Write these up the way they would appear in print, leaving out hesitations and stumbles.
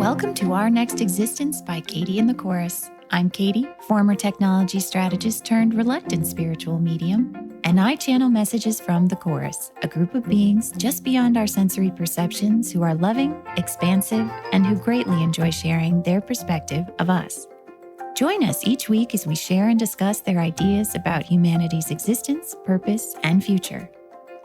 Welcome to Our Next Existence by Katie and the Chorus. I'm Katie, former technology strategist turned reluctant spiritual medium, and I channel messages from the Chorus, a group of beings just beyond our sensory perceptions who are loving, expansive, and who greatly enjoy sharing their perspective of us. Join us each week as we share and discuss their ideas about humanity's existence, purpose, and future.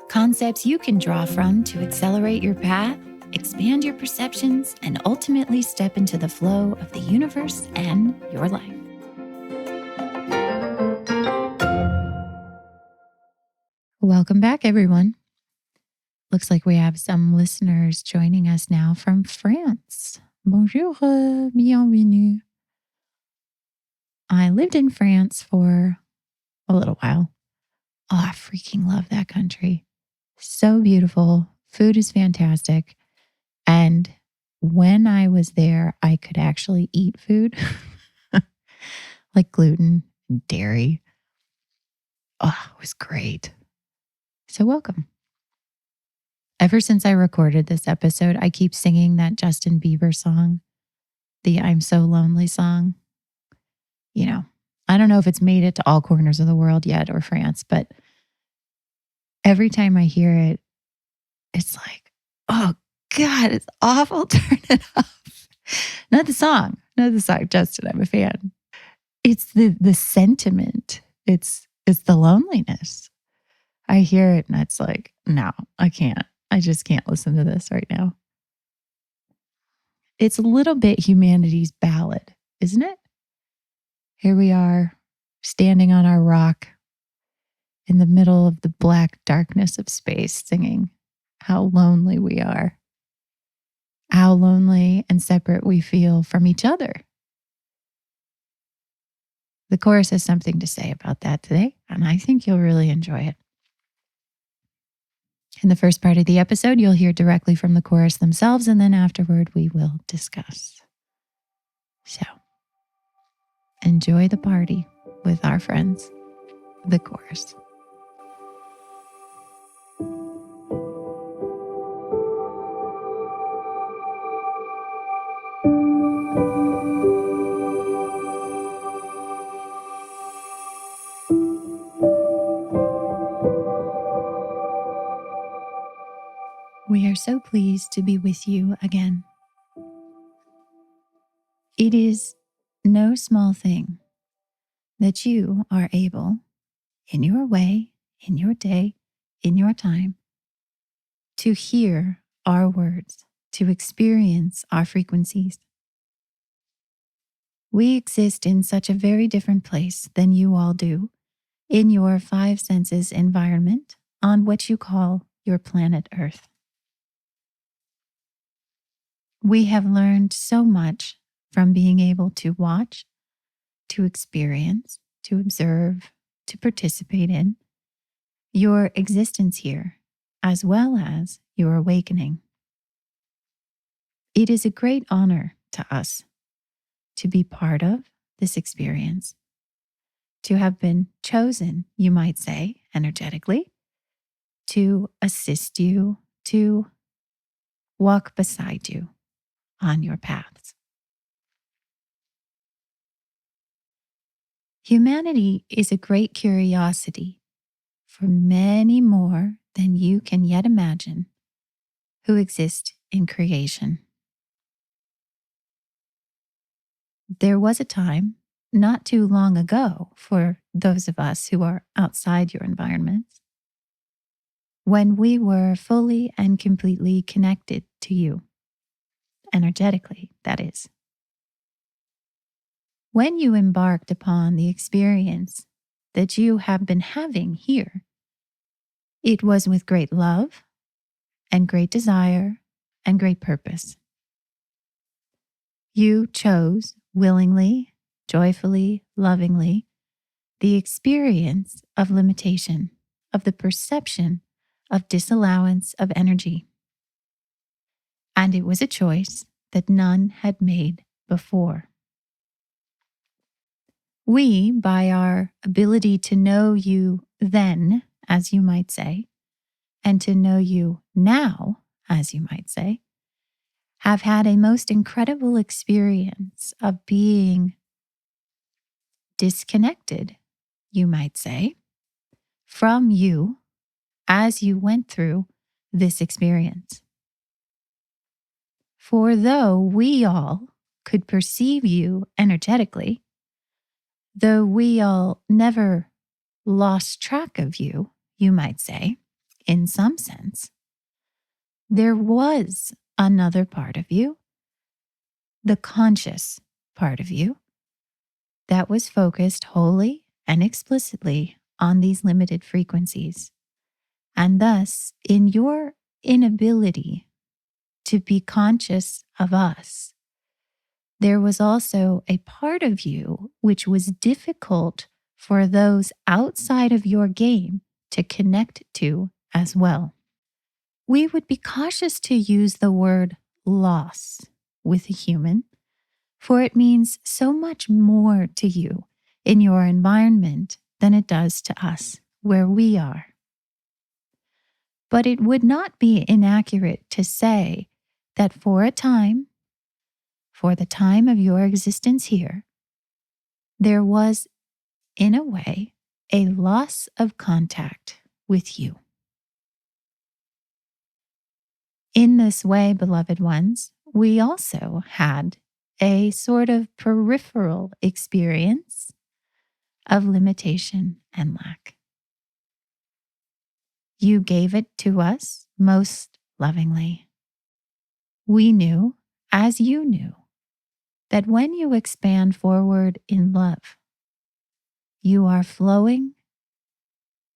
Concepts you can draw from to accelerate your path, expand your perceptions, and ultimately step into the flow of the universe and your life. Welcome back, everyone. Looks like we have some listeners joining us now from France. Bonjour, bienvenue. I lived in France for a little while. Oh, I freaking love that country. So beautiful. Food is fantastic. And when I was there, I could actually eat food like gluten and dairy. Oh, it was great. So welcome. Ever since I recorded this episode, I keep singing that Justin Bieber song, the I'm So Lonely song. You know, I don't know if it's made it to all corners of the world yet or France, but every time I hear it, it's like, oh God, it's awful. Turn it off. Not the song, Justin, I'm a fan. It's the sentiment. It's the loneliness. I hear it and it's like, no, I can't. I just can't listen to this right now. It's a little bit humanity's ballad, isn't it? Here we are, standing on our rock in the middle of the black darkness of space, singing how lonely we are, how lonely and separate we feel from each other. The chorus has something to say about that today, and I think you'll really enjoy it. In the first part of the episode, you'll hear directly from the chorus themselves, and then afterward, we will discuss. So, enjoy the party with our friends, the chorus. We are so pleased to be with you again. It is no small thing that you are able, in your way, in your day, in your time, to hear our words, to experience our frequencies. We exist in such a very different place than you all do in your five senses environment on what you call your planet Earth. We have learned so much from being able to watch, to experience, to observe, to participate in your existence here, as well as your awakening. It is a great honor to us to be part of this experience, to have been chosen, you might say, energetically, to assist you, to walk beside you on your paths. Humanity is a great curiosity for many more than you can yet imagine who exist in creation. There was a time, not too long ago, for those of us who are outside your environments, when we were fully and completely connected to you, energetically, that is. When you embarked upon the experience that you have been having here, it was with great love and great desire and great purpose. You chose willingly, joyfully, lovingly, the experience of limitation, of the perception of disallowance of energy. And it was a choice that none had made before. We, by our ability to know you then, as you might say, and to know you now, as you might say, have had a most incredible experience of being disconnected, you might say, from you as you went through this experience. For though we all could perceive you energetically, though we all never lost track of you, you might say, in some sense, there was another part of you, the conscious part of you, that was focused wholly and explicitly on these limited frequencies. And thus, in your inability to be conscious of us, there was also a part of you which was difficult for those outside of your game to connect to as well. We would be cautious to use the word loss with a human, for it means so much more to you in your environment than it does to us where we are. But it would not be inaccurate to say that for a time, for the time of your existence here, there was, in a way, a loss of contact with you. In this way, beloved ones, we also had a sort of peripheral experience of limitation and lack. You gave it to us most lovingly. We knew, as you knew, that when you expand forward in love, you are flowing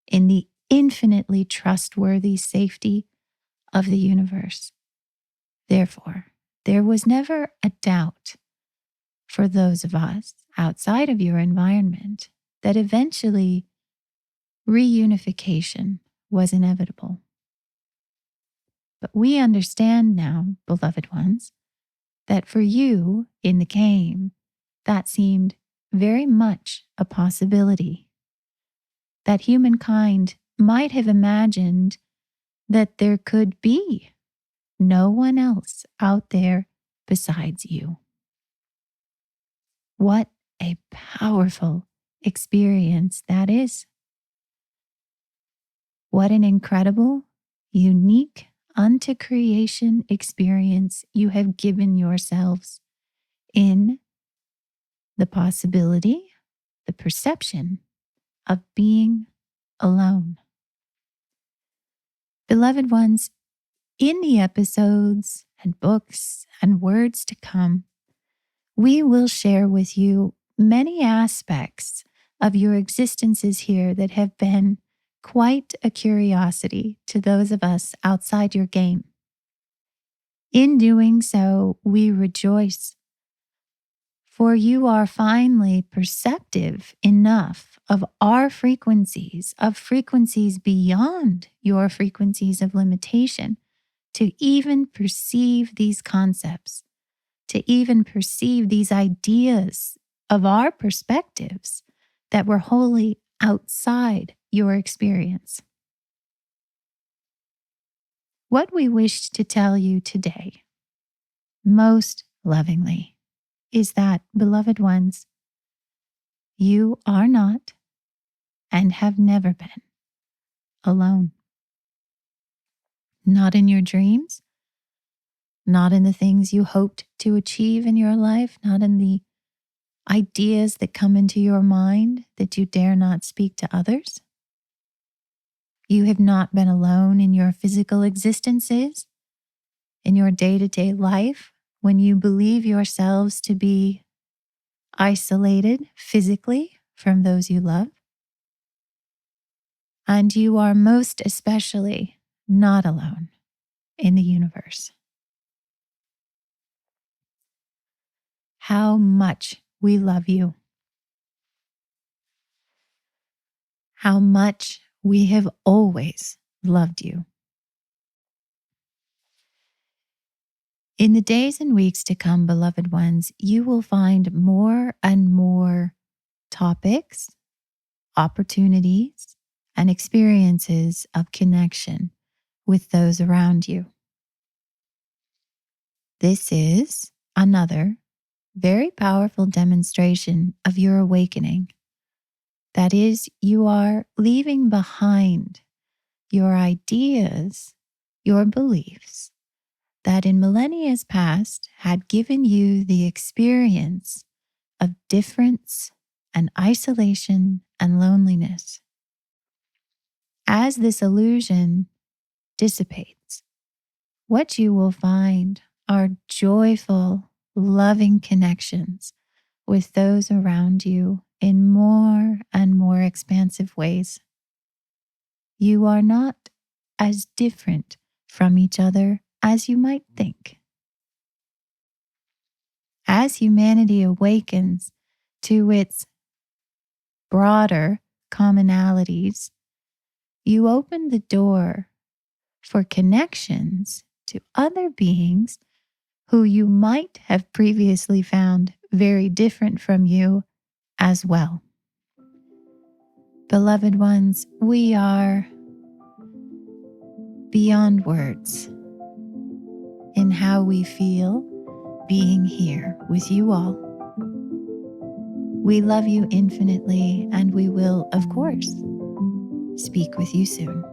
in the infinitely trustworthy safety of the universe. Therefore, there was never a doubt for those of us outside of your environment that eventually reunification was inevitable. But we understand now, beloved ones, that for you in the game, that seemed very much a possibility. That humankind might have imagined that there could be no one else out there besides you. What a powerful experience that is. What an incredible, unique, unto creation experience you have given yourselves in the possibility, the perception of being alone. Beloved ones, in the episodes and books and words to come, we will share with you many aspects of your existences here that have been quite a curiosity to those of us outside your game. In doing so, we rejoice, for you are finally perceptive enough of our frequencies, of frequencies beyond your frequencies of limitation, to even perceive these concepts, to even perceive these ideas of our perspectives that were wholly outside your experience. What we wished to tell you today, most lovingly, is that, beloved ones, you are not and have never been alone. Not in your dreams, not in the things you hoped to achieve in your life, not in the ideas that come into your mind that you dare not speak to others. You have not been alone in your physical existences, in your day-to-day life, when you believe yourselves to be isolated physically from those you love. And you are most especially not alone in the universe. How much we love you. How much we have always loved you. In the days and weeks to come, beloved ones, you will find more and more topics, opportunities, and experiences of connection with those around you. This is another very powerful demonstration of your awakening. That is, you are leaving behind your ideas, your beliefs that in millennia past had given you the experience of difference and isolation and loneliness. As this illusion dissipates, what you will find are joyful, loving connections with those around you in more and more expansive ways. You are not as different from each other as you might think. As humanity awakens to its broader commonalities, you open the door for connections to other beings who you might have previously found very different from you as well. Beloved ones, we are beyond words in how we feel being here with you all. We love you infinitely, and we will, of course, speak with you soon.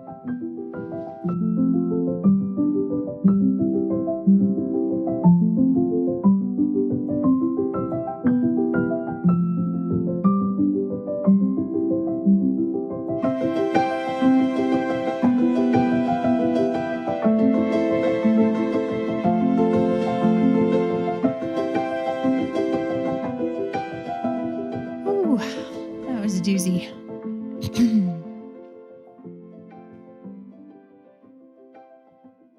Ooh, that was a doozy.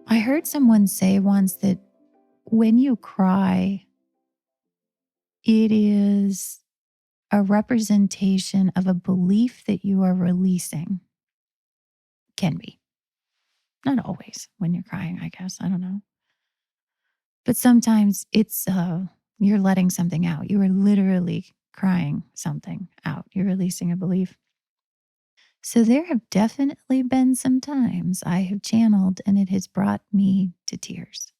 I heard someone say once that when you cry, it is a representation of a belief that you are releasing. Can be. Not always when you're crying, I guess. I don't know. But sometimes it's you're letting something out. You are literally crying something out. You're releasing a belief. So there have definitely been some times I have channeled and it has brought me to tears.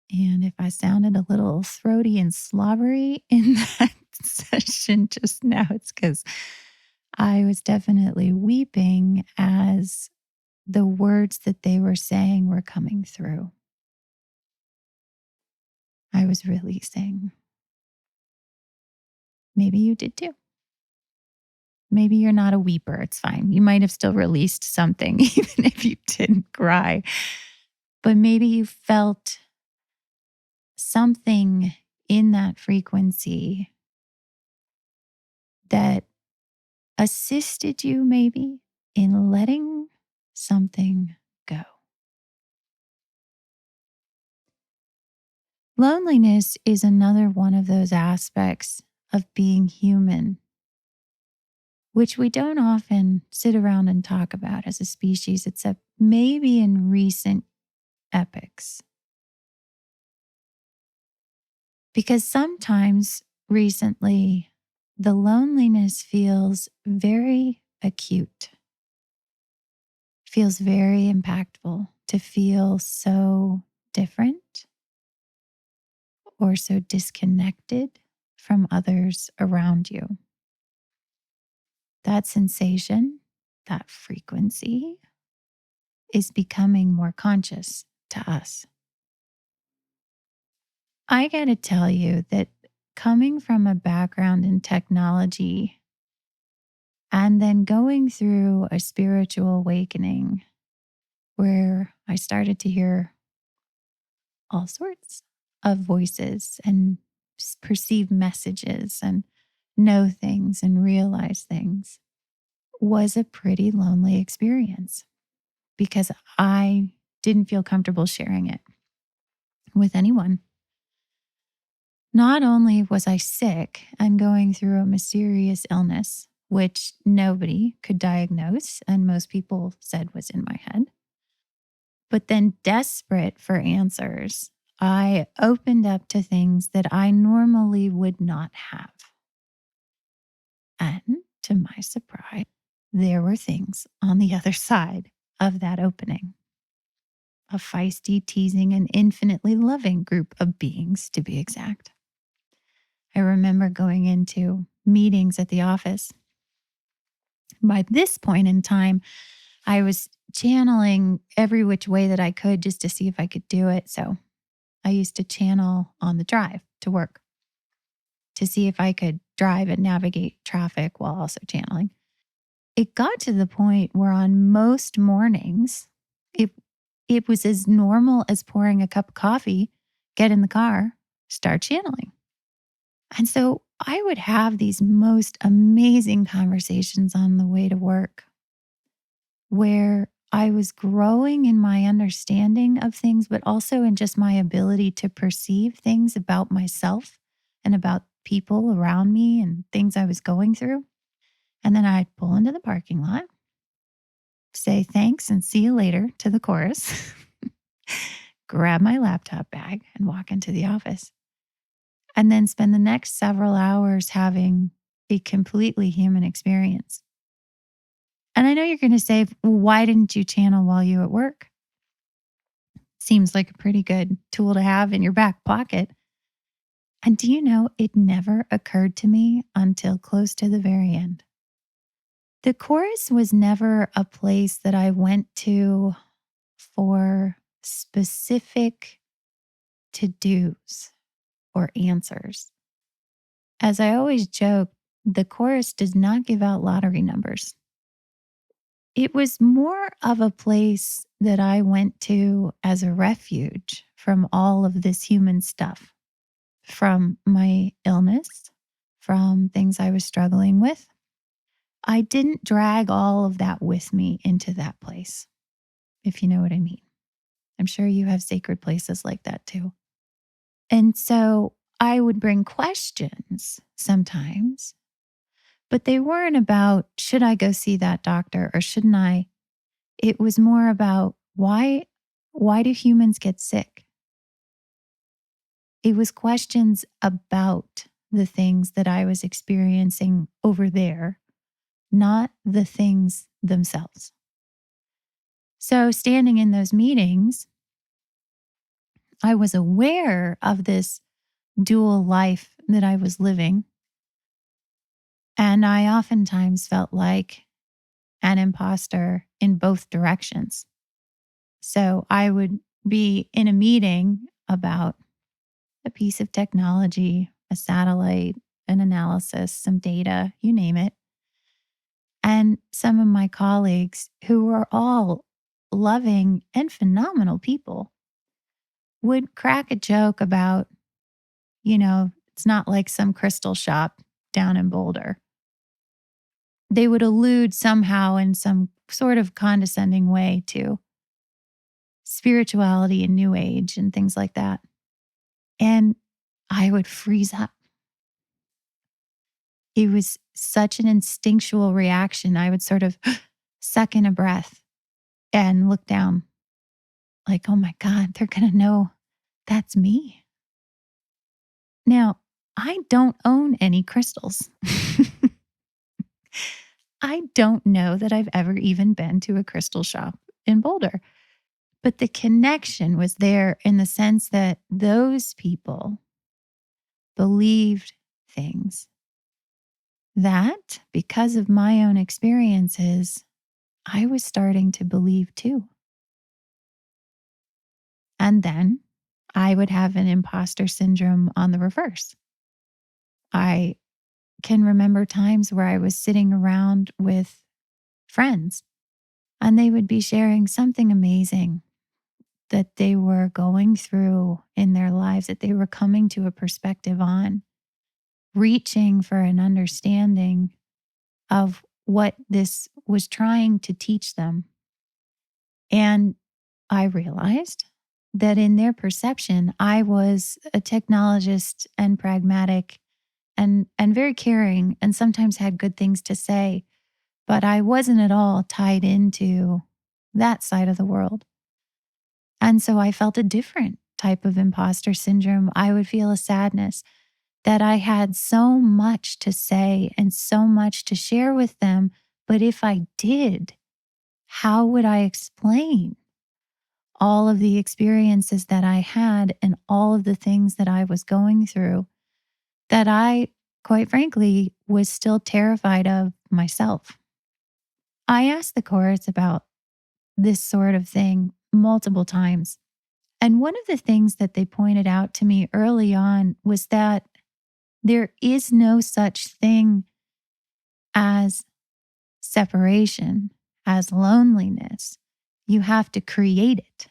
And if I sounded a little throaty and slobbery in that session just now, it's because I was definitely weeping as the words that they were saying were coming through. I was releasing. Maybe you did too. Maybe you're not a weeper. It's fine. You might have still released something, even if you didn't cry. But maybe you felt something in that frequency that assisted you, maybe, in letting something go. Loneliness is another one of those aspects of being human, which we don't often sit around and talk about as a species, except maybe in recent epochs. Because sometimes recently, the loneliness feels very acute, feels very impactful to feel so different or so disconnected from others around you. That sensation, that frequency is becoming more conscious to us. I got to tell you that coming from a background in technology and then going through a spiritual awakening where I started to hear all sorts of voices and perceive messages and know things and realize things was a pretty lonely experience because I didn't feel comfortable sharing it with anyone. Not only was I sick and going through a mysterious illness, which nobody could diagnose, and most people said was in my head, but then desperate for answers, I opened up to things that I normally would not have. And to my surprise, there were things on the other side of that opening. a feisty, teasing, and infinitely loving group of beings, to be exact. I remember going into meetings at the office. By this point in time, I was channeling every which way that I could just to see if I could do it. So I used to channel on the drive to work to see if I could drive and navigate traffic while also channeling. It got to the point where on most mornings, it, it was as normal as pouring a cup of coffee, get in the car, start channeling. And so I would have these most amazing conversations on the way to work where I was growing in my understanding of things, but also in just my ability to perceive things about myself and about people around me and things I was going through. And then I'd pull into the parking lot, say thanks and see you later to the chorus, grab my laptop bag and walk into the office, and then spend the next several hours having a completely human experience. And I know you're going to say, well, why didn't you channel while you were at work? Seems like a pretty good tool to have in your back pocket. And do you know, it never occurred to me until close to the very end. The chorus was never a place that I went to for specific to dos or answers. As I always joke, the chorus does not give out lottery numbers. It was more of a place that I went to as a refuge from all of this human stuff, from my illness, from things I was struggling with. I didn't drag all of that with me into that place, if you know what I mean. I'm sure you have sacred places like that too. And so I would bring questions sometimes, but they weren't about, should I go see that doctor or shouldn't I? It was more about why do humans get sick? It was questions about the things that I was experiencing over there, not the things themselves. So standing in those meetings, I was aware of this dual life that I was living. And I oftentimes felt like an imposter in both directions. So I would be in a meeting about a piece of technology, a satellite, an analysis, some data, you name it. And some of my colleagues, who were all loving and phenomenal people, would crack a joke about, it's not like some crystal shop down in Boulder. They would allude somehow in some sort of condescending way to spirituality and new age and things like that. And I would freeze up. It was such an instinctual reaction. I would sort of suck in a breath and look down like, oh my God, they're going to know that's me. Now, I don't own any crystals. I don't know that I've ever even been to a crystal shop in Boulder. But the connection was there in the sense that those people believed things that, because of my own experiences, I was starting to believe too. And then I would have an imposter syndrome on the reverse. I can remember times where I was sitting around with friends and they would be sharing something amazing that they were going through in their lives, that they were coming to a perspective on, reaching for an understanding of what this was trying to teach them. And I realized that in their perception, I was a technologist and pragmatic and very caring and sometimes had good things to say, but I wasn't at all tied into that side of the world. And so I felt a different type of imposter syndrome. I would feel a sadness that I had so much to say and so much to share with them. But if I did, how would I explain all of the experiences that I had and all of the things that I was going through that I, quite frankly, was still terrified of myself. I asked the chorus about this sort of thing multiple times. And one of the things that they pointed out to me early on was that there is no such thing as separation, as loneliness. You have to create it.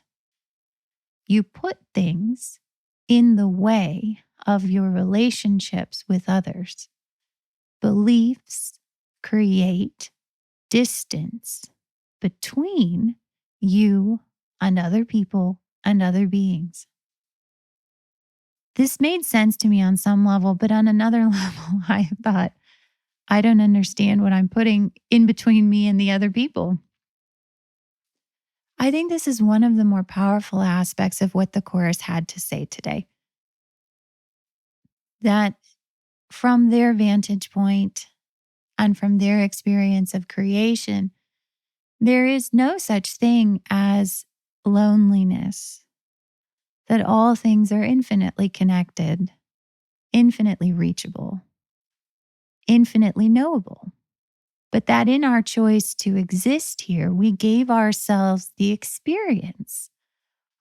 You put things in the way of your relationships with others. Beliefs create distance between you and other people and other beings. This made sense to me on some level, but on another level, I thought, I don't understand what I'm putting in between me and the other people. I think this is one of the more powerful aspects of what the chorus had to say today. That from their vantage point and from their experience of creation, there is no such thing as loneliness, that all things are infinitely connected, infinitely reachable, infinitely knowable. But that in our choice to exist here, we gave ourselves the experience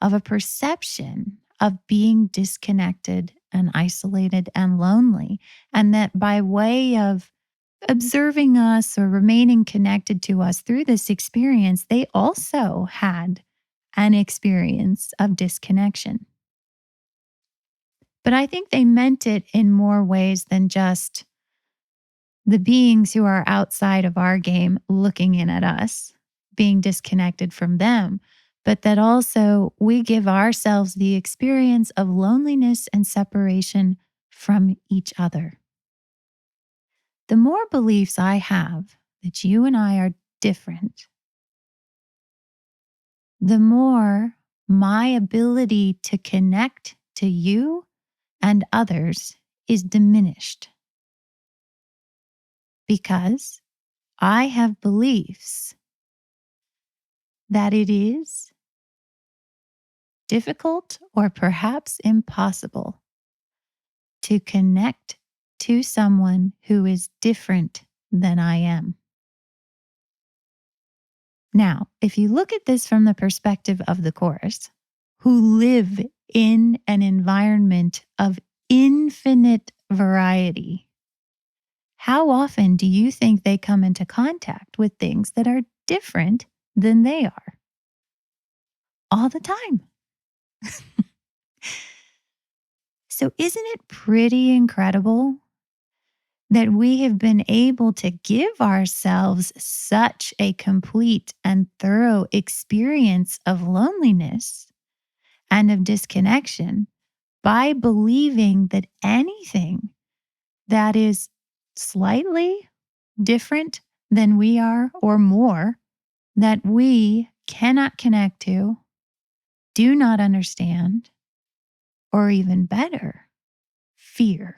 of a perception of being disconnected and isolated and lonely. And that by way of observing us or remaining connected to us through this experience, they also had an experience of disconnection. But I think they meant it in more ways than just the beings who are outside of our game looking in at us, being disconnected from them, but that also we give ourselves the experience of loneliness and separation from each other. The more beliefs I have that you and I are different, the more my ability to connect to you and others is diminished. Because I have beliefs that it is difficult or perhaps impossible to connect to someone who is different than I am. Now, if you look at this from the perspective of the chorus, who live in an environment of infinite variety, how often do you think they come into contact with things that are different than they are? All the time. So, isn't it pretty incredible that we have been able to give ourselves such a complete and thorough experience of loneliness and of disconnection by believing that anything that is slightly different than we are or more that we cannot connect to, do not understand, or even better, fear.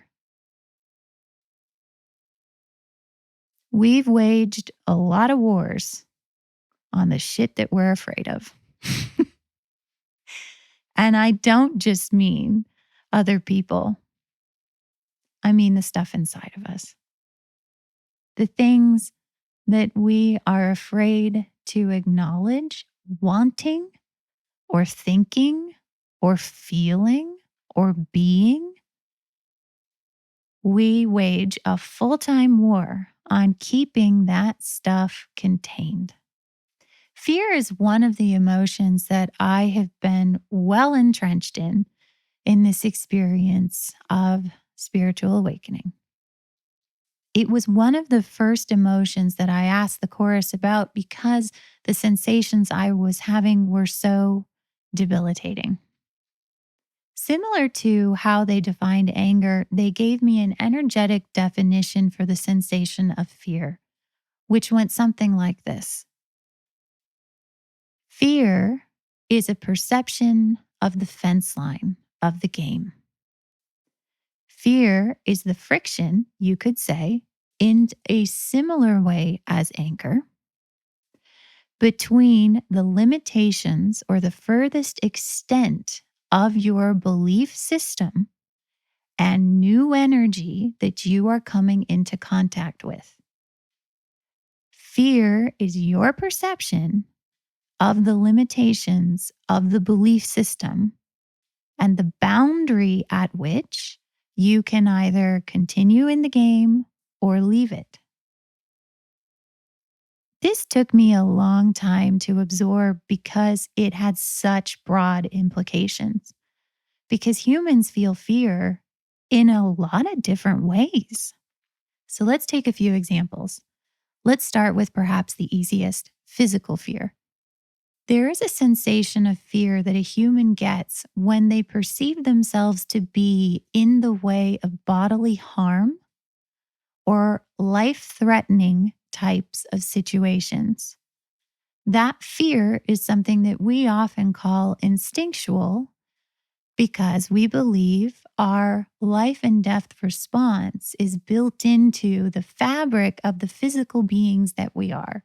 We've waged a lot of wars on the shit that we're afraid of. And I don't just mean other people. I mean the stuff inside of us. The things that we are afraid to acknowledge, wanting, or thinking, or feeling, or being. We wage a full-time war on keeping that stuff contained. Fear is one of the emotions that I have been well entrenched in this experience of spiritual awakening. It was one of the first emotions that I asked the chorus about because the sensations I was having were so debilitating. Similar to how they defined anger, they gave me an energetic definition for the sensation of fear, which went something like this. Fear is a perception of the fence line of the game. Fear is the friction, you could say, in a similar way as anger, between the limitations or the furthest extent of your belief system and new energy that you are coming into contact with. Fear is your perception of the limitations of the belief system and the boundary at which you can either continue in the game or leave it. This took me a long time to absorb because it had such broad implications. Because humans feel fear in a lot of different ways. So let's take a few examples. Let's start with perhaps the easiest, physical fear. There is a sensation of fear that a human gets when they perceive themselves to be in the way of bodily harm or life-threatening types of situations. That fear is something that we often call instinctual because we believe our life and death response is built into the fabric of the physical beings that we are.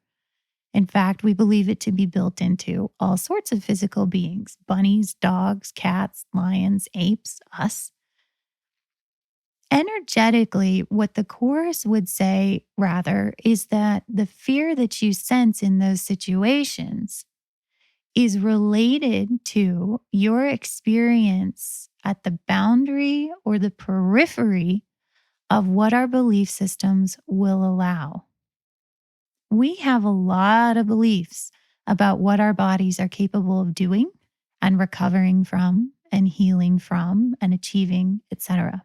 In fact, we believe it to be built into all sorts of physical beings: bunnies, dogs, cats, lions, apes, us. Energetically, what the chorus would say, rather, is that the fear that you sense in those situations is related to your experience at the boundary or the periphery of what our belief systems will allow. We have a lot of beliefs about what our bodies are capable of doing and recovering from and healing from and achieving, etc.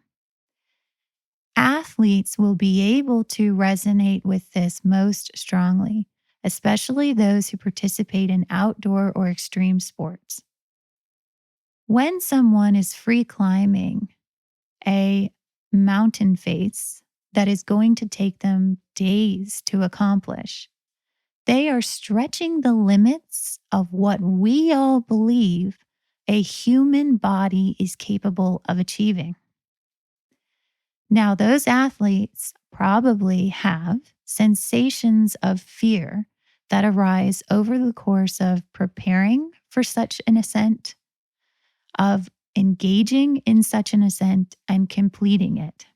Athletes will be able to resonate with this most strongly, especially those who participate in outdoor or extreme sports. When someone is free climbing a mountain face that is going to take them days to accomplish, they are stretching the limits of what we all believe a human body is capable of achieving. Now, those athletes probably have sensations of fear that arise over the course of preparing for such an ascent, of engaging in such an ascent and completing it.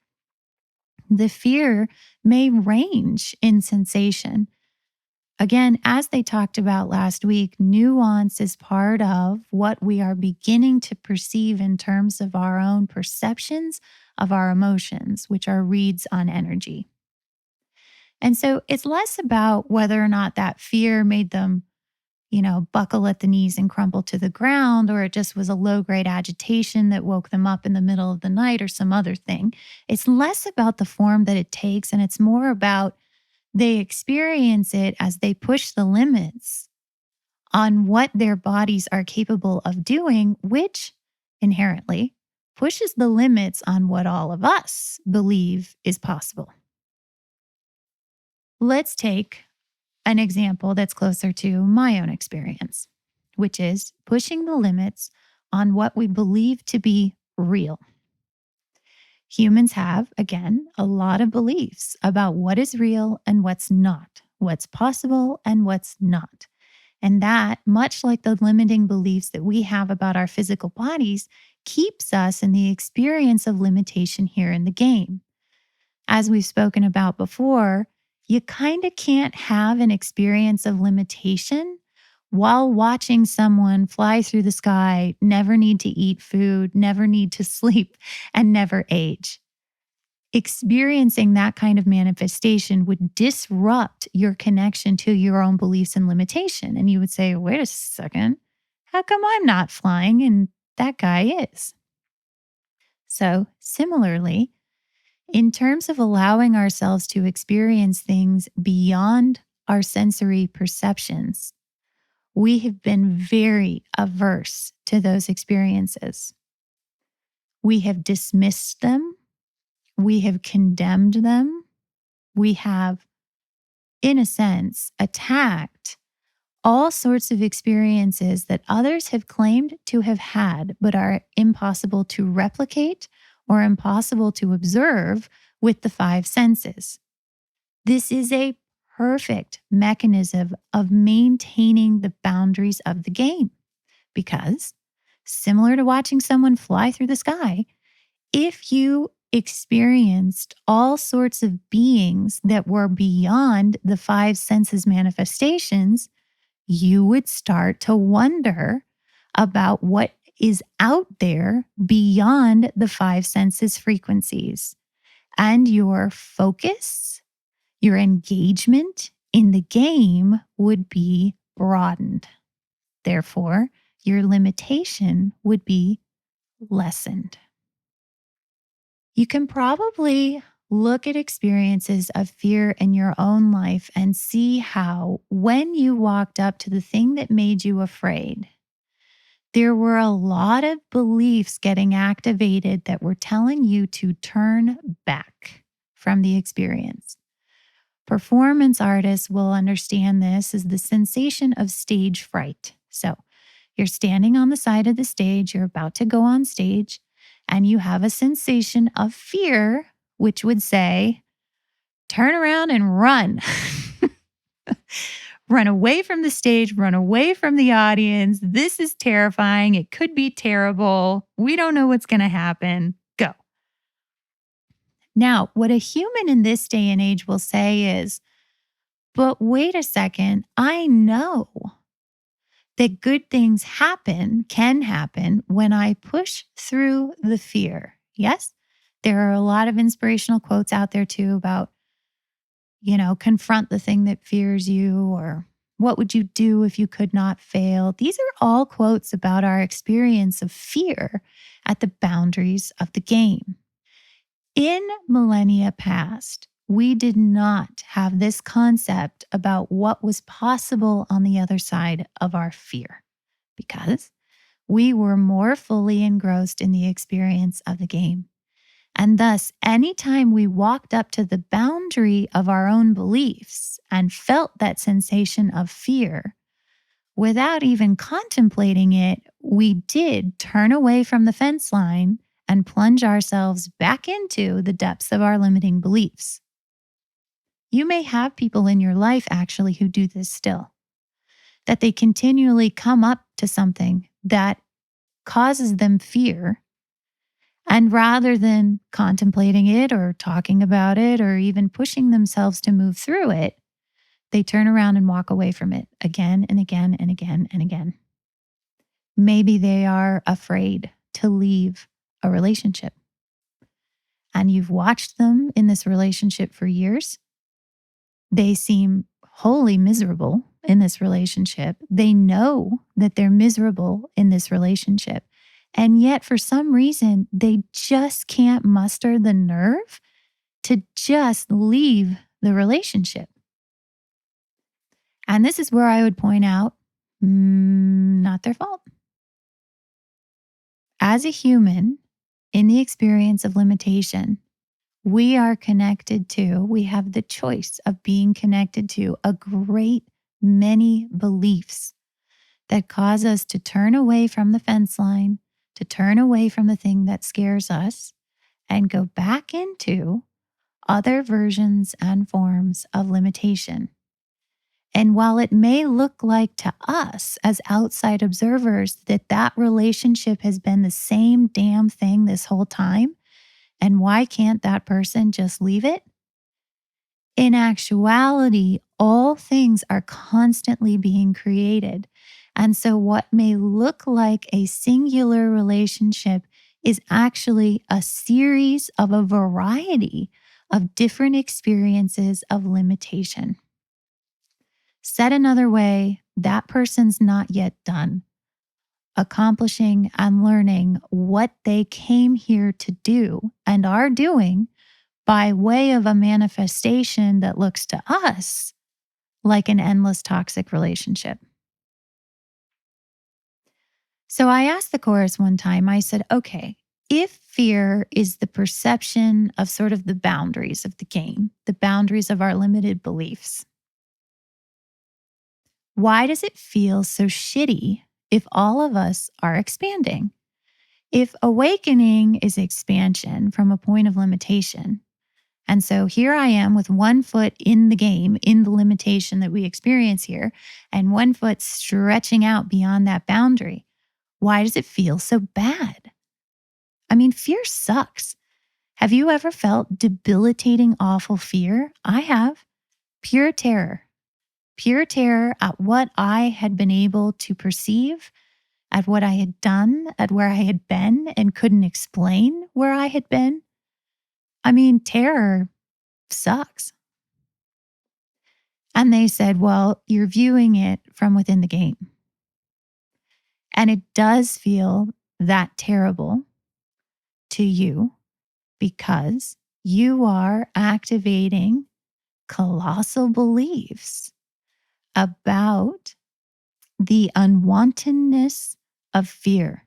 The fear may range in sensation. Again, as they talked about last week, nuance is part of what we are beginning to perceive in terms of our own perceptions of our emotions, which are reads on energy. And so it's less about whether or not that fear made them, buckle at the knees and crumple to the ground, or it just was a low grade agitation that woke them up in the middle of the night or some other thing. It's less about the form that it takes, and it's more about they experience it as they push the limits on what their bodies are capable of doing, which inherently pushes the limits on what all of us believe is possible. Let's take an example that's closer to my own experience, which is pushing the limits on what we believe to be real. Humans have, again, a lot of beliefs about what is real and what's not, what's possible and what's not. And that, much like the limiting beliefs that we have about our physical bodies, keeps us in the experience of limitation here in the game. As we've spoken about before, you kind of can't have an experience of limitation while watching someone fly through the sky, never need to eat food, never need to sleep, and never age. Experiencing that kind of manifestation would disrupt your connection to your own beliefs and limitation. And you would say, wait a second, how come I'm not flying and that guy is? So similarly, in terms of allowing ourselves to experience things beyond our sensory perceptions, we have been very averse to those experiences. We have dismissed them. We have condemned them. We have, in a sense, attacked all sorts of experiences that others have claimed to have had, but are impossible to replicate or impossible to observe with the five senses. This is a perfect mechanism of maintaining the boundaries of the game. Because, similar to watching someone fly through the sky, if you experienced all sorts of beings that were beyond the five senses manifestations, you would start to wonder about what is out there beyond the five senses frequencies. And your focus, your engagement in the game would be broadened. Therefore, your limitation would be lessened. You can probably look at experiences of fear in your own life and see how, when you walked up to the thing that made you afraid, there were a lot of beliefs getting activated that were telling you to turn back from the experience. Performance artists will understand this as the sensation of stage fright. So you're standing on the side of the stage, you're about to go on stage, and you have a sensation of fear, which would say, turn around and run. Run away from the stage, run away from the audience. This is terrifying. It could be terrible. We don't know what's going to happen. Go. Now, what a human in this day and age will say is, but wait a second, I know that good things can happen when I push through the fear. Yes, there are a lot of inspirational quotes out there too about, confront the thing that fears you, or what would you do if you could not fail? These are all quotes about our experience of fear at the boundaries of the game. In millennia past, we did not have this concept about what was possible on the other side of our fear because we were more fully engrossed in the experience of the game. And thus, anytime we walked up to the boundary of our own beliefs and felt that sensation of fear, without even contemplating it, we did turn away from the fence line and plunge ourselves back into the depths of our limiting beliefs. You may have people in your life actually who do this still, that they continually come up to something that causes them fear. And rather than contemplating it or talking about it or even pushing themselves to move through it, they turn around and walk away from it again and again and again and again. Maybe they are afraid to leave a relationship. And you've watched them in this relationship for years. They seem wholly miserable in this relationship. They know that they're miserable in this relationship. And yet, for some reason, they just can't muster the nerve to just leave the relationship. And this is where I would point out, not their fault. As a human, in the experience of limitation, we have the choice of being connected to a great many beliefs that cause us to turn away from the fence line, to turn away from the thing that scares us, and go back into other versions and forms of limitation. And while it may look like to us as outside observers that relationship has been the same damn thing this whole time, and why can't that person just leave it? In actuality, all things are constantly being created. And so what may look like a singular relationship is actually a series of a variety of different experiences of limitation. Said another way, that person's not yet done accomplishing and learning what they came here to do and are doing by way of a manifestation that looks to us like an endless toxic relationship. So I asked the chorus one time, I said, okay, if fear is the perception of sort of the boundaries of the game, the boundaries of our limited beliefs, why does it feel so shitty if all of us are expanding? If awakening is expansion from a point of limitation, And so here I am with one foot in the game, in the limitation that we experience here, and one foot stretching out beyond that boundary. Why does it feel so bad? I mean, fear sucks. Have you ever felt debilitating, awful fear? I have. Pure terror. Pure terror at what I had been able to perceive, at what I had done, at where I had been and couldn't explain where I had been. I mean, terror sucks. And they said, well, you're viewing it from within the game. And it does feel that terrible to you because you are activating colossal beliefs about the unwantedness of fear.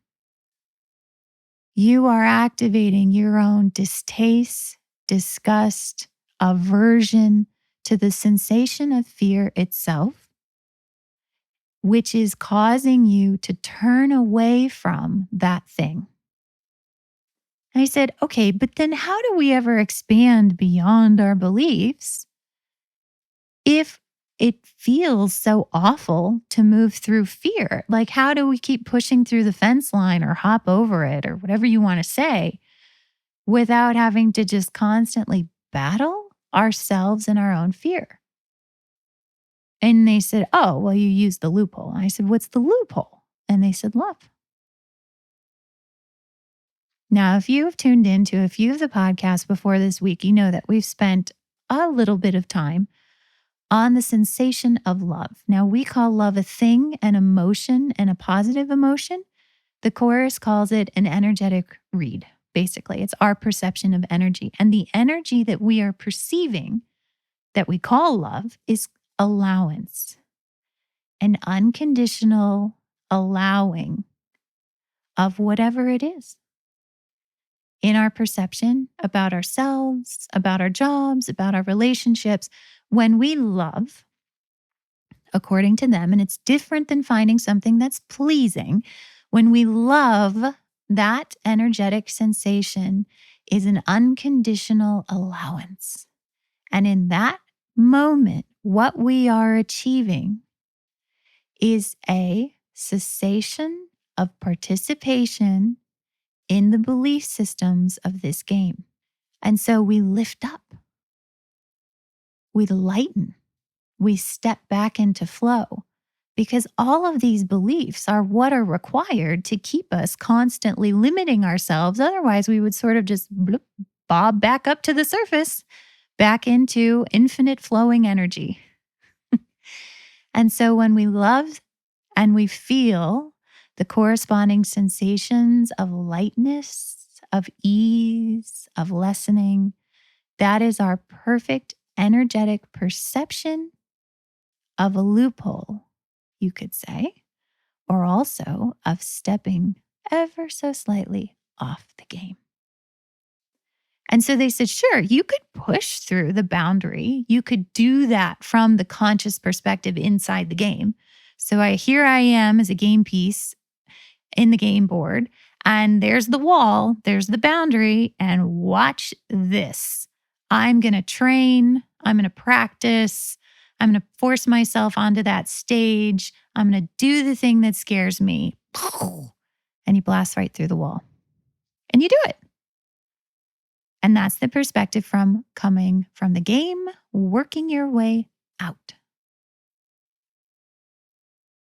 You are activating your own distaste, disgust, aversion to the sensation of fear itself, which is causing you to turn away from that thing. And I said, okay, but then how do we ever expand beyond our beliefs if it feels so awful to move through fear? Like, how do we keep pushing through the fence line or hop over it or whatever you want to say without having to just constantly battle ourselves and our own fear? And they said, oh, well, you use the loophole. I said, what's the loophole? And they said, love. Now, if you have tuned into a few of the podcasts before this week, you know that we've spent a little bit of time on the sensation of love. Now, we call love a thing, an emotion, and a positive emotion. The chorus calls it an energetic read, basically. It's our perception of energy. And the energy that we are perceiving, that we call love, is allowance, an unconditional allowing of whatever it is in our perception about ourselves, about our jobs, about our relationships. When we love, according to them, and it's different than finding something that's pleasing, when we love, that energetic sensation is an unconditional allowance. And in that moment, what we are achieving is a cessation of participation in the belief systems of this game. And so we lift up, we lighten, we step back into flow, because all of these beliefs are what are required to keep us constantly limiting ourselves. Otherwise, we would sort of just bloop, bob back up to the surface, back into infinite flowing energy. And so when we love and we feel the corresponding sensations of lightness, of ease, of lessening, that is our perfect energetic perception of a loophole, you could say, or also of stepping ever so slightly off the game. And so they said, sure, you could push through the boundary. You could do that from the conscious perspective inside the game. So here I am as a game piece in the game board, and there's the wall, there's the boundary, and watch this. I'm going to train, I'm going to practice, I'm going to force myself onto that stage. I'm going to do the thing that scares me. And you blast right through the wall. And you do it. And that's the perspective from coming from the game, working your way out.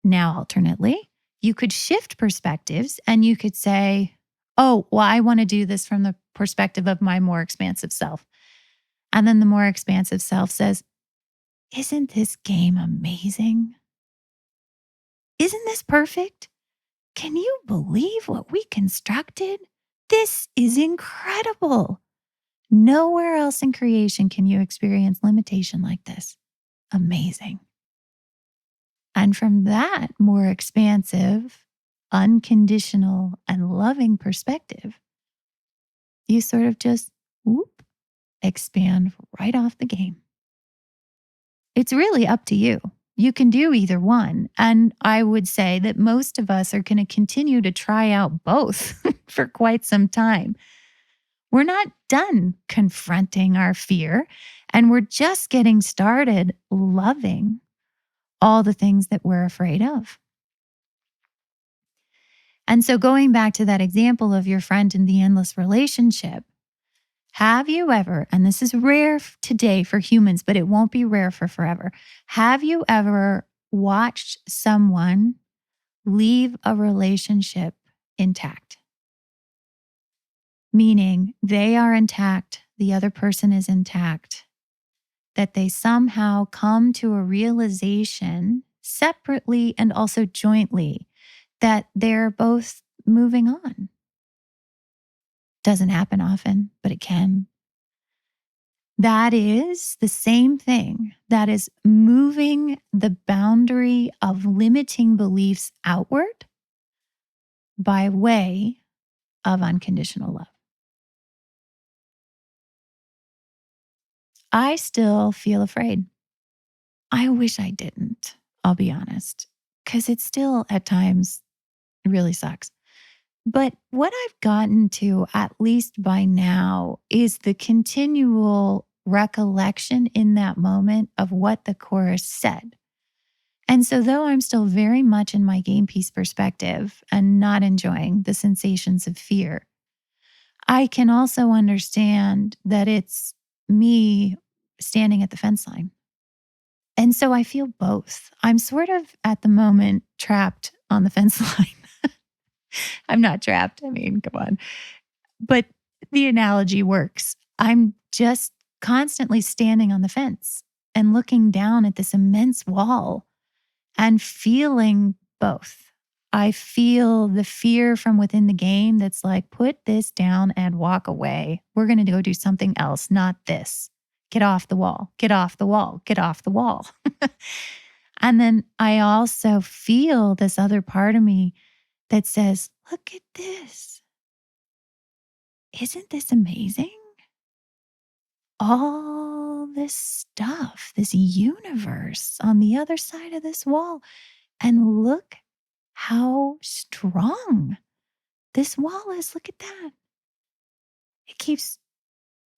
Now, alternately, you could shift perspectives and you could say, oh, well, I want to do this from the perspective of my more expansive self. And then the more expansive self says, isn't this game amazing? Isn't this perfect? Can you believe what we constructed? This is incredible. Nowhere else in creation can you experience limitation like this. Amazing. And from that more expansive, unconditional, and loving perspective, you sort of just whoop, expand right off the game. It's really up to you. You can do either one. And I would say that most of us are going to continue to try out both for quite some time. We're not done confronting our fear, and we're just getting started loving all the things that we're afraid of. And so, going back to that example of your friend in the endless relationship, have you ever, and this is rare today for humans, but it won't be rare for forever, have you ever watched someone leave a relationship intact? Meaning they are intact, the other person is intact, that they somehow come to a realization separately and also jointly that they're both moving on. Doesn't happen often, but it can. That is the same thing that is moving the boundary of limiting beliefs outward by way of unconditional love. I still feel afraid. I wish I didn't, I'll be honest, because it still at times really sucks. But what I've gotten to, at least by now, is the continual recollection in that moment of what the chorus said. And so, though I'm still very much in my game piece perspective and not enjoying the sensations of fear, I can also understand that it's me standing at the fence line. And so I feel both. I'm sort of at the moment trapped on the fence line. I'm not trapped. I mean, come on. But the analogy works. I'm just constantly standing on the fence and looking down at this immense wall and feeling both. I feel the fear from within the game that's like, put this down and walk away. We're going to go do something else, not this. Get off the wall, get off the wall, get off the wall. And then I also feel this other part of me that says, look at this. Isn't this amazing? All this stuff, this universe on the other side of this wall. And look how strong this wall is. Look at that. It keeps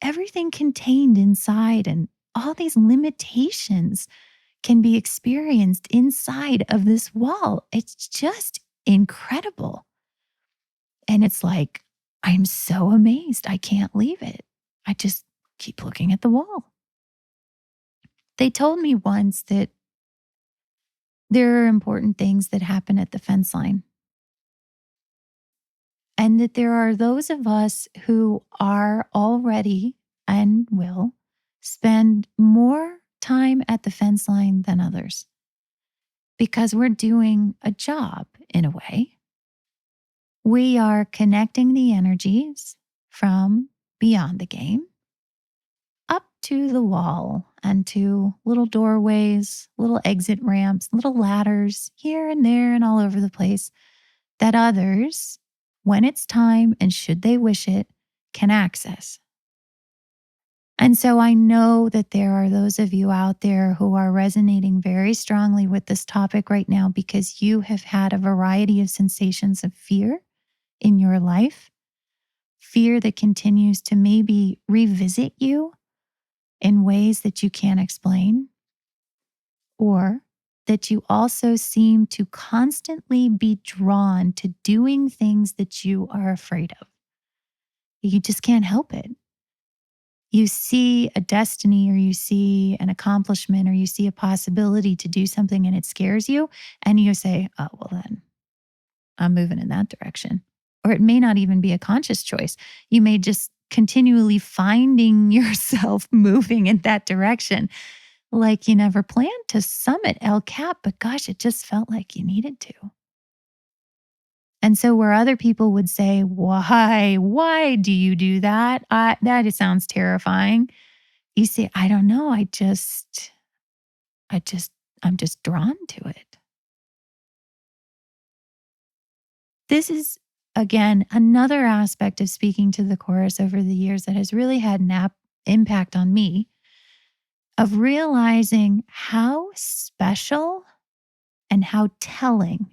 everything contained inside, and all these limitations can be experienced inside of this wall. It's just incredible. And it's like, I'm so amazed. I can't leave it. I just keep looking at the wall. They told me once that there are important things that happen at the fence line, and that there are those of us who are already and will spend more time at the fence line than others because we're doing a job in a way. We are connecting the energies from beyond the game up to the wall and to little doorways, little exit ramps, little ladders here and there and all over the place that others, when it's time and should they wish it, can access. And so I know that there are those of you out there who are resonating very strongly with this topic right now because you have had a variety of sensations of fear in your life, fear that continues to maybe revisit you in ways that you can't explain, or that you also seem to constantly be drawn to doing things that you are afraid of. You just can't help it. You see a destiny, or you see an accomplishment, or you see a possibility to do something and it scares you. And you say, oh, well, then I'm moving in that direction. Or it may not even be a conscious choice. You may just continually finding yourself moving in that direction. Like you never planned to summit El Cap, but gosh, it just felt like you needed to. And so where other people would say, why do you do that? That sounds terrifying. You say, I don't know. I'm just drawn to it. This is, again, another aspect of speaking to the chorus over the years that has really had an impact on me, of realizing how special and how telling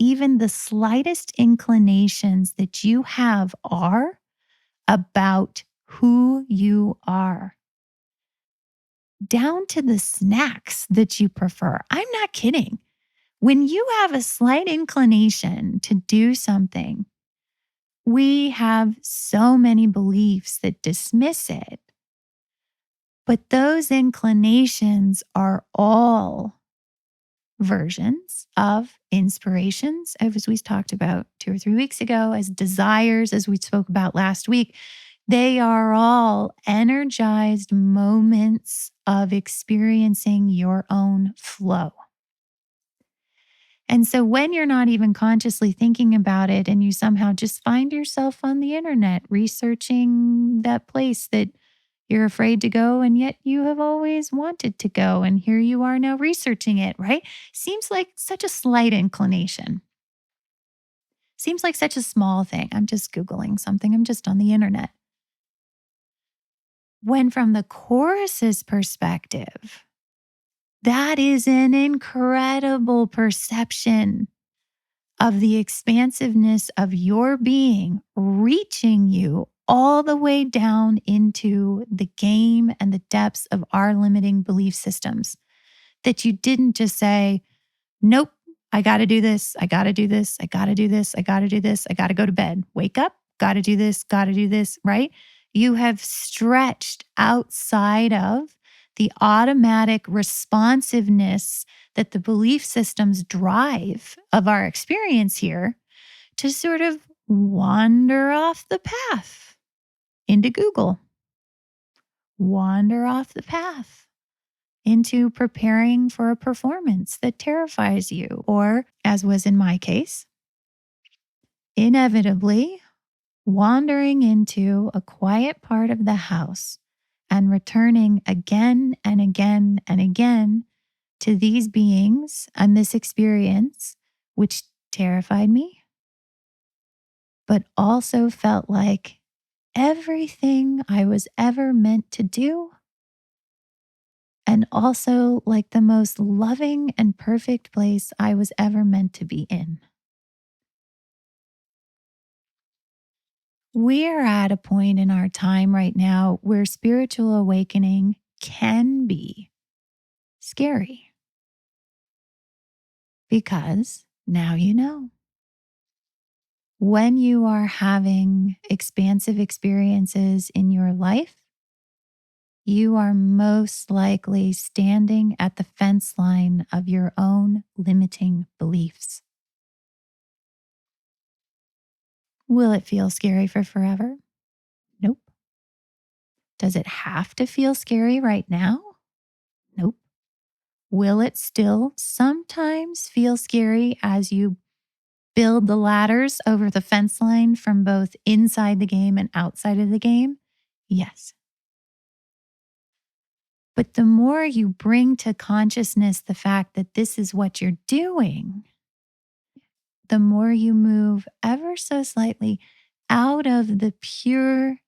even the slightest inclinations that you have are about who you are, down to the snacks that you prefer. I'm not kidding. When you have a slight inclination to do something, we have so many beliefs that dismiss it. But those inclinations are all versions of inspirations, as we talked about 2 or 3 weeks ago, as desires, as we spoke about last week. They are all energized moments of experiencing your own flow. And so when you're not even consciously thinking about it and you somehow just find yourself on the internet researching that place that you're afraid to go and yet you have always wanted to go, and here you are now researching it, right? Seems like such a slight inclination. Seems like such a small thing. I'm just Googling something. I'm just on the internet. When from the chorus's perspective, that is an incredible perception of the expansiveness of your being reaching you all the way down into the game and the depths of our limiting belief systems. That you didn't just say, nope, I got to do this. I got to do this. I got to do this. I got to do this. I got to go to bed. Wake up. Got to do this. Got to do this. Right? You have stretched outside of the automatic responsiveness that the belief systems drive of our experience here to sort of wander off the path into Google, wander off the path into preparing for a performance that terrifies you, or, as was in my case, inevitably wandering into a quiet part of the house and returning again and again and again to these beings and this experience, which terrified me, but also felt like everything I was ever meant to do, and also like the most loving and perfect place I was ever meant to be in. We're at a point in our time right now where spiritual awakening can be scary because now you know. When you are having expansive experiences in your life, you are most likely standing at the fence line of your own limiting beliefs. Will it feel scary for forever? Nope. Does it have to feel scary right now? Nope. Will it still sometimes feel scary as you build the ladders over the fence line from both inside the game and outside of the game? Yes. But the more you bring to consciousness the fact that this is what you're doing, the more you move ever so slightly out of the pure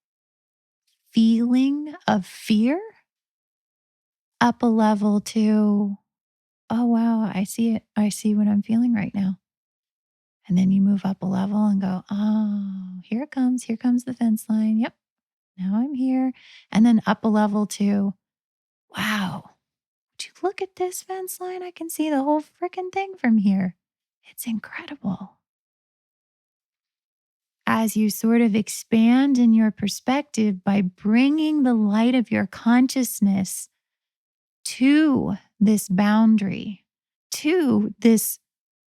feeling of fear up a level to, oh, wow, I see it. I see what I'm feeling right now. And then you move up a level and go, oh, here it comes. Here comes the fence line. Yep. Now I'm here. And then up a level to, wow, would you look at this fence line? I can see the whole freaking thing from here. It's incredible. As you sort of expand in your perspective by bringing the light of your consciousness to this boundary, to this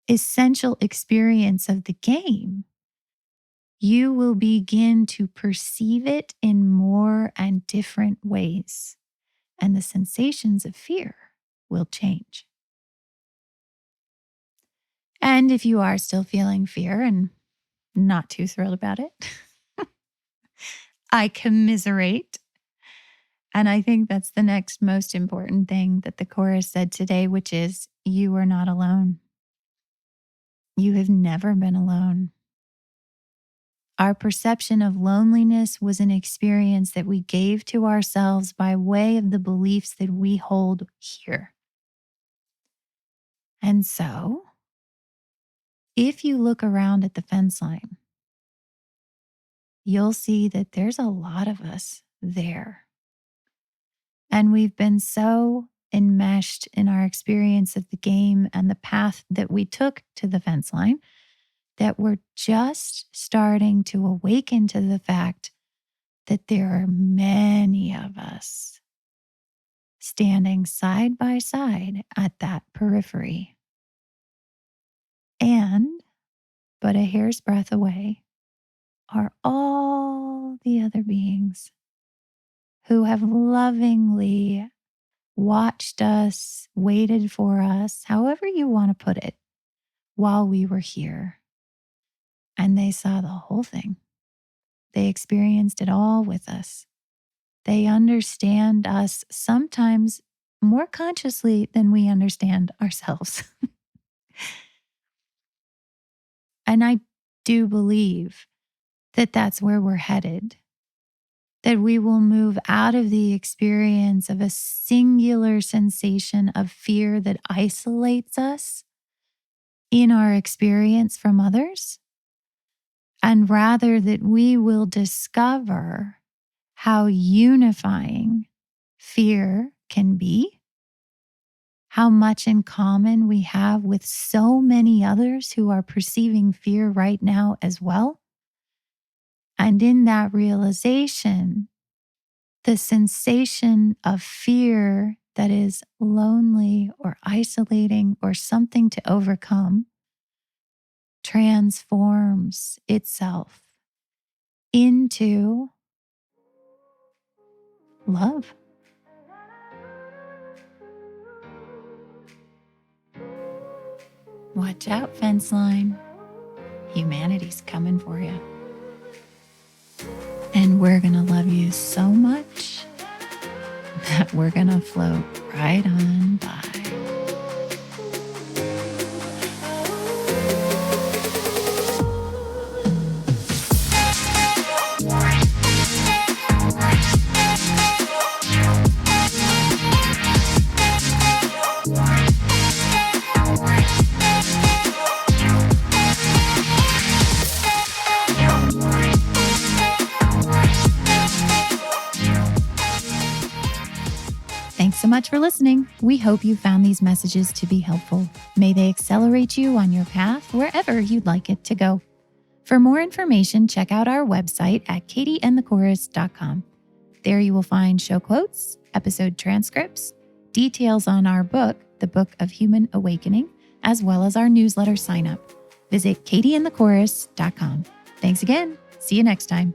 essential experience of the game, you will begin to perceive it in more and different ways, and the sensations of fear will change. And if you are still feeling fear and not too thrilled about it, I commiserate. And I think that's the next most important thing that the chorus said today, which is, you are not alone. You have never been alone. Our perception of loneliness was an experience that we gave to ourselves by way of the beliefs that we hold here. And so, if you look around at the fence line you'll see that there's a lot of us there. And we've been so enmeshed in our experience of the game and the path that we took to the fence line that we're just starting to awaken to the fact that there are many of us standing side by side at that periphery. And, but a hair's breadth away, are all the other beings who have lovingly watched us, waited for us, however you want to put it, while we were here. And they saw the whole thing. They experienced it all with us. They understand us sometimes more consciously than we understand ourselves. And I do believe that that's where we're headed, that we will move out of the experience of a singular sensation of fear that isolates us in our experience from others, and rather that we will discover how unifying fear can be, how much in common we have with so many others who are perceiving fear right now as well. And in that realization, the sensation of fear that is lonely or isolating or something to overcome transforms itself into love. Watch out, fence line. Humanity's coming for you. And we're going to love you so much that we're going to float right on by. Thanks so much for listening. We hope you found these messages to be helpful. May they accelerate you on your path wherever you'd like it to go. For more information, check out our website at katieandthechorus.com. There you will find show quotes, episode transcripts, details on our book, The Book of Human Awakening, as well as our newsletter sign up. Visit katieandthechorus.com. Thanks again. See you next time.